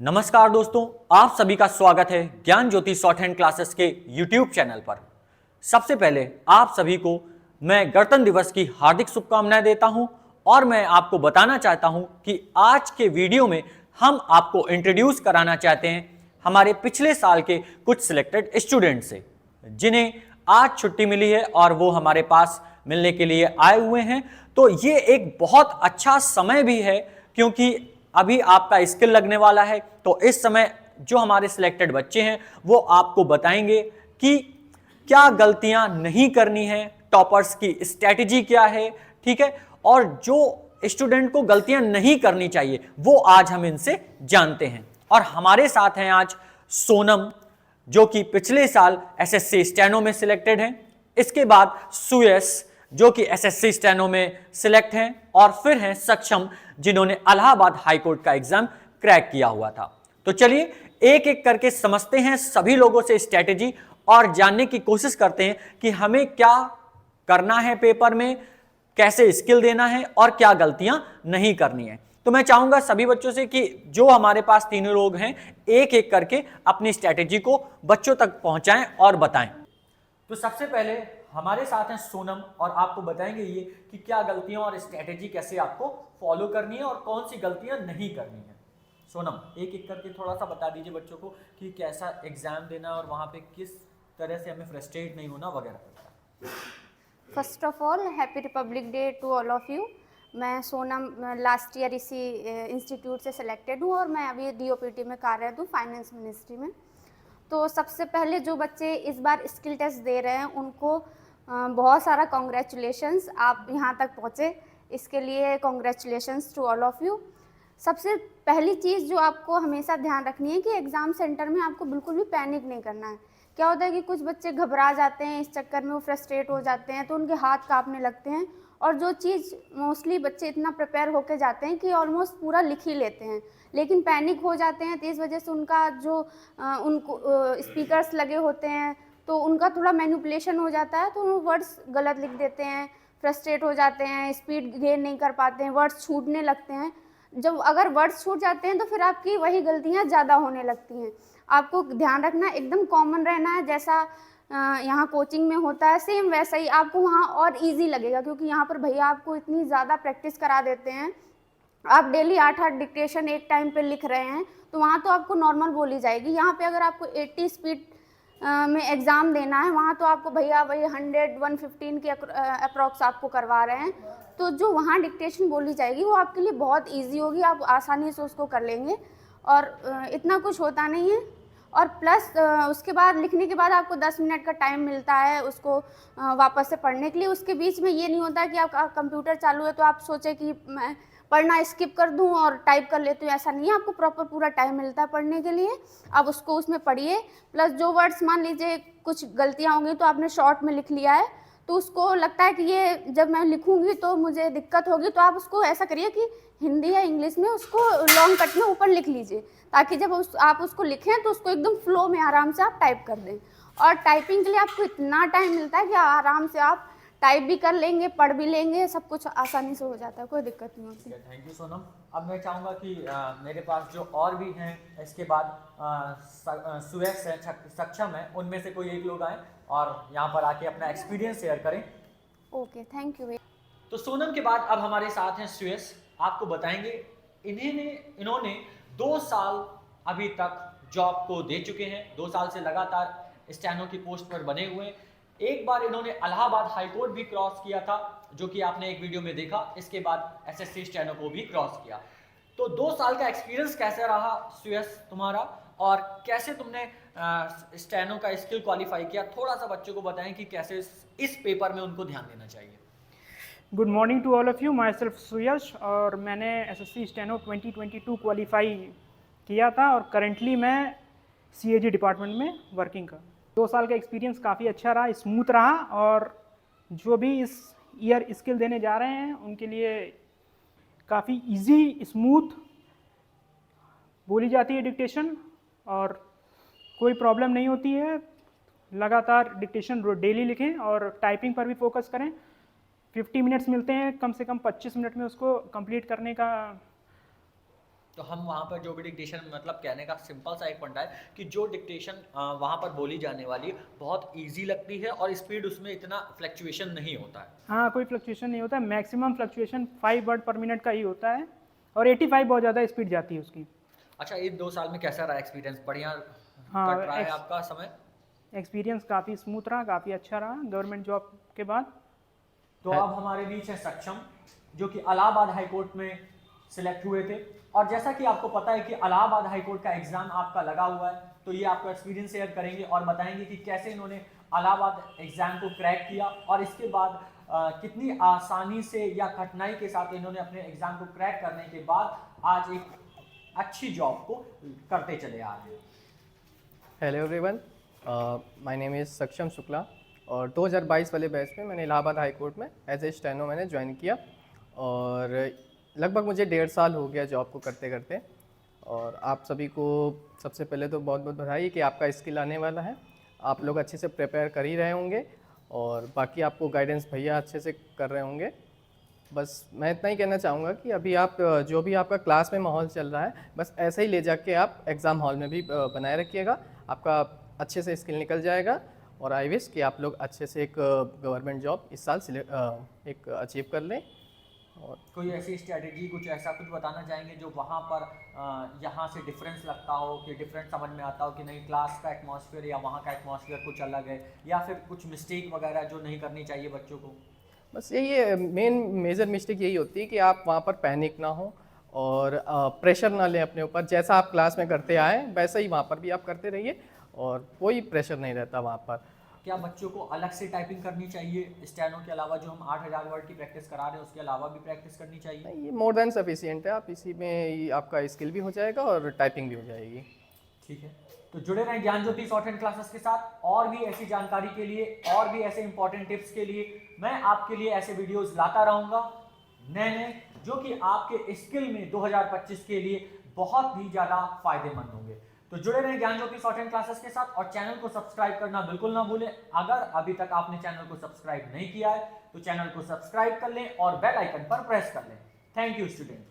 नमस्कार दोस्तों, आप सभी का स्वागत है ज्ञान ज्योति शॉर्ट हैंड क्लासेस के यूट्यूब चैनल पर। सबसे पहले आप सभी को मैं गणतंत्र दिवस की हार्दिक शुभकामनाएं देता हूं और मैं आपको बताना चाहता हूं कि आज के वीडियो में हम आपको इंट्रोड्यूस कराना चाहते हैं हमारे पिछले साल के कुछ सिलेक्टेड स्टूडेंट से, जिन्हें आज छुट्टी मिली है और वो हमारे पास मिलने के लिए आए हुए हैं। तो ये एक बहुत अच्छा समय भी है क्योंकि अभी आपका स्किल लगने वाला है। तो इस समय जो हमारे सिलेक्टेड बच्चे हैं वो आपको बताएंगे कि क्या गलतियां नहीं करनी है, टॉपर्स की स्ट्रैटेजी क्या है, ठीक है, और जो स्टूडेंट को गलतियां नहीं करनी चाहिए वो आज हम इनसे जानते हैं। और हमारे साथ हैं आज सोनम, जो कि पिछले साल एसएससी स्टेनो में सिलेक्टेड हैं। इसके बाद सुयश, जो कि एसएससी स्टेनो में सिलेक्ट हैं, और फिर हैं सक्षम, जिन्होंने इलाहाबाद हाईकोर्ट का एग्जाम क्रैक किया हुआ था। तो चलिए एक एक करके समझते हैं सभी लोगों से स्ट्रैटेजी और जानने की कोशिश करते हैं कि हमें क्या करना है पेपर में, कैसे स्किल देना है और क्या गलतियां नहीं करनी है। तो मैं चाहूंगा सभी बच्चों से कि जो हमारे पास तीनों लोग हैं एक एक करके अपनी स्ट्रैटेजी को बच्चों तक पहुंचाएं और बताएं। तो सबसे पहले हमारे साथ हैं सोनम और आपको बताएंगे ये कि क्या गलतियां और स्ट्रैटेजी कैसे आपको फॉलो करनी है और कौन सी गलतियां नहीं करनी है। सोनम, एक एक करके थोड़ा सा बता दीजिए बच्चों को कि कैसा एग्जाम देना और वहां पे किस तरह से हमें फ्रस्ट्रेट नहीं होना वगैरह। First of all happy republic day to all of you. मैं सोनम लास्ट ईयर इसी इंस्टीट्यूट से सिलेक्टेड हूँ और मैं अभी डीओपीटी में कार्यरत हूँ फाइनेंस मिनिस्ट्री में। तो सबसे पहले जो बच्चे इस बार स्किल टेस्ट दे रहे हैं उनको बहुत सारा कॉन्ग्रेचुलेशंस, आप यहाँ तक पहुँचे इसके लिए congratulations to all of you. सबसे पहली चीज़ जो आपको हमेशा ध्यान रखनी है कि एग्ज़ाम सेंटर में आपको बिल्कुल भी पैनिक नहीं करना है। क्या होता है कि कुछ बच्चे घबरा जाते हैं, इस चक्कर में वो फ्रस्ट्रेट हो जाते हैं तो उनके हाथ कांपने लगते हैं, और जो चीज़ मोस्टली बच्चे इतना प्रिपेयर होके जाते हैं कि ऑलमोस्ट पूरा लिख ही लेते हैं, लेकिन पैनिक हो जाते हैं तो इस वजह से उनका जो उनको स्पीकर्स लगे होते हैं तो उनका थोड़ा मैनिपुलेशन हो जाता है, तो वो वर्ड्स गलत लिख देते हैं, फ्रस्ट्रेट हो जाते हैं, स्पीड गेन नहीं कर पाते हैं, वर्ड्स छूटने लगते हैं। जब अगर वर्ड्स छूट जाते हैं तो फिर आपकी वही गलतियाँ ज़्यादा होने लगती हैं। आपको ध्यान रखना, एकदम कॉमन रहना है, जैसा यहाँ कोचिंग में होता है सेम वैसा ही आपको वहाँ और इजी लगेगा, क्योंकि यहाँ पर भैया आपको इतनी ज़्यादा प्रैक्टिस करा देते हैं। आप डेली 8-8 डिक्टेशन एक टाइम पे लिख रहे हैं तो वहाँ तो आपको नॉर्मल बोली जाएगी। यहाँ पे अगर आपको 80 स्पीड में एग्ज़ाम देना है वहाँ तो आपको भैया वही 100-115 के अप्रॉक्स आपको करवा रहे हैं, तो जो वहाँ डिक्टेशन बोली जाएगी वो आपके लिए बहुत इजी होगी, आप आसानी से उसको कर लेंगे और इतना कुछ होता नहीं है। और प्लस उसके बाद लिखने के बाद आपको 10 मिनट का टाइम मिलता है उसको वापस से पढ़ने के लिए। उसके बीच में ये नहीं होता कि आपका कंप्यूटर चालू है तो आप सोचे कि मैं पढ़ना स्किप कर दूं और टाइप कर लेती हूँ, ऐसा नहीं है। आपको प्रॉपर पूरा टाइम मिलता है पढ़ने के लिए, आप उसको उसमें पढ़िए। प्लस जो वर्ड्स मान लीजिए कुछ गलतियाँ होंगी तो आपने शॉर्ट में लिख लिया है तो उसको लगता है कि ये जब मैं लिखूंगी तो मुझे दिक्कत होगी, तो आप उसको ऐसा करिए कि हिंदी या इंग्लिश में उसको लॉन्ग कट में ऊपर लिख लीजिए, ताकि जब आप उसको लिखें तो उसको एकदम फ्लो में आराम से आप टाइप कर दें। और टाइपिंग के लिए आपको इतना टाइम मिलता है कि आराम से आप टाइप भी कर लेंगे, पढ़ भी लेंगे, सब कुछ आसानी से हो जाता है, कोई दिक्कत नहीं होती। Thank you Sonam. अब मैं चाहूँगा कि मेरे पास जो और भी हैं इसके बाद सुयश है, सक्षम है, उनमें से कोई एक लोग आए और यहाँ पर आके अपना एक्सपीरियंस शेयर करें। Okay, thank you. तो सोनम के बाद अब हमारे साथ हैं सुयश, आपको बताएंगे इन्होंने 2 साल अभी तक जॉब को दे चुके हैं, 2 साल से लगातार स्टेनो की पोस्ट पर बने हुए हैं। एक बार इन्होंने इलाहाबाद हाईकोर्ट भी क्रॉस किया था, जो कि आपने एक वीडियो में देखा। इसके बाद एसएससी स्टेनो को भी क्रॉस किया। तो 2 साल का एक्सपीरियंस कैसा रहा सुयश तुम्हारा, और कैसे तुमने स्टेनो का स्किल क्वालिफाई किया? थोड़ा सा बच्चों को बताएं कि कैसे इस पेपर में उनको ध्यान देना चाहिए। Good morning to all of you, my self Suyash, और मैंने एसएससी स्टेनो 2022 क्वालिफाई किया था और करंटली मैं सीएजी डिपार्टमेंट में वर्किंग कर। 2 साल का एक्सपीरियंस काफ़ी अच्छा रहा, स्मूथ रहा, और जो भी इस ईयर स्किल देने जा रहे हैं उनके लिए काफ़ी इजी स्मूथ बोली जाती है डिक्टेशन, और कोई प्रॉब्लम नहीं होती है। लगातार डिक्टेशन डेली लिखें और टाइपिंग पर भी फोकस करें। 50 मिनट्स मिलते हैं, कम से कम 25 मिनट में उसको कंप्लीट करने का तो हम वहाँ पर जो भी डिक्टेशन, मतलब कहने का सिंपल सा एक फंडा है कि जो डिक्टेशन वहाँ पर बोली जाने वाली है बहुत इजी लगती है और स्पीड उसमें इतना फ्लक्चुएशन नहीं होता है। हाँ, कोई फ्लक्चुएशन नहीं होता है, मैक्सिमम फ्लक्चुएशन 5 वर्ड पर मिनट का ही होता है और 85 बहुत ज़्यादा स्पीड जाती है उसकी। अच्छा, ये 2 साल में कैसा रहा एक्सपीरियंस? बढ़िया हाँ, कट रहा है आपका समय? एक्सपीरियंस काफ़ी स्मूथ रहा, काफ़ी अच्छा रहा गवर्नमेंट जॉब के बाद। तो अब हमारे बीच है सक्षम, जो कि इलाहाबाद हाई कोर्ट में सिलेक्ट हुए थे। और जैसा कि आपको पता है कि इलाहाबाद हाई कोर्ट का एग्जाम आपका लगा हुआ है, तो ये आपको एक्सपीरियंस शेयर करेंगे और बताएंगे कि कैसे इन्होंने इलाहाबाद एग्जाम को क्रैक किया और इसके बाद कितनी आसानी से या कठिनाई के साथ इन्होंने अपने एग्जाम को क्रैक करने के बाद आज एक अच्छी जॉब को करते चले आ रहे हैं। Hello everyone, my name is सक्षम शुक्ला और 2022 वाले बैच में मैंने इलाहाबाद हाई कोर्ट में एज ए स्टेनो मैंने ज्वाइन किया और लगभग मुझे 1.5 साल हो गया जॉब को करते करते। और आप सभी को सबसे पहले तो बहुत बहुत बधाई कि आपका स्किल आने वाला है। आप लोग अच्छे से प्रिपेयर कर ही रहे होंगे और बाकी आपको गाइडेंस भैया अच्छे से कर रहे होंगे। बस मैं इतना ही कहना चाहूँगा कि अभी आप जो भी आपका क्लास में माहौल चल रहा है बस ऐसे ही ले जाके आप एग्ज़ाम हॉल में भी बनाए रखिएगा, आपका अच्छे से स्किल निकल जाएगा। और आई विश कि आप लोग अच्छे से एक गवर्नमेंट जॉब इस साल एक अचीव कर लें। और कोई ऐसी स्ट्रेटेजी, कुछ ऐसा कुछ बताना चाहेंगे जो वहाँ पर यहाँ से डिफरेंस लगता हो, कि डिफरेंट समझ में आता हो कि नहीं क्लास का एटमॉस्फेयर या वहाँ का एटमॉस्फेयर कुछ अलग है, या फिर कुछ मिस्टेक वगैरह जो नहीं करनी चाहिए बच्चों को? बस यही है, मेजर मिस्टेक यही होती है कि आप वहाँ पर पैनिक ना हो और प्रेशर ना लें अपने ऊपर। जैसा आप क्लास में करते आए वैसा ही वहाँ पर भी आप करते रहिए और कोई प्रेशर नहीं रहता वहाँ पर। क्या बच्चों को अलग से टाइपिंग करनी चाहिए स्टेनो के अलावा? जो हम 8000 वर्ड की प्रैक्टिस करा रहे हैं उसके अलावा भी प्रैक्टिस करनी चाहिए? नहीं, ये मोर देन सफिशिएंट है। आप इसी में ही आपका स्किल भी हो जाएगा और टाइपिंग भी हो जाएगी। ठीक है, तो जुड़े रहें ज्ञान ज्योति शॉर्ट हैंड क्लासेस के साथ। और भी ऐसी जानकारी के लिए और भी ऐसे इंपॉर्टेंट टिप्स के लिए मैं आपके लिए ऐसे वीडियोस लाता रहूंगा नए नए, जो कि आपके स्किल में 2025 के लिए बहुत ही ज्यादा फायदेमंद होंगे। तो जुड़े रहें ज्ञान ज्योति शॉर्ट हैंड क्लासेस के साथ और चैनल को सब्सक्राइब करना बिल्कुल ना भूलें। अगर अभी तक आपने चैनल को सब्सक्राइब नहीं किया है तो चैनल को सब्सक्राइब कर लें और बेल आइकन पर प्रेस कर लें। Thank you student.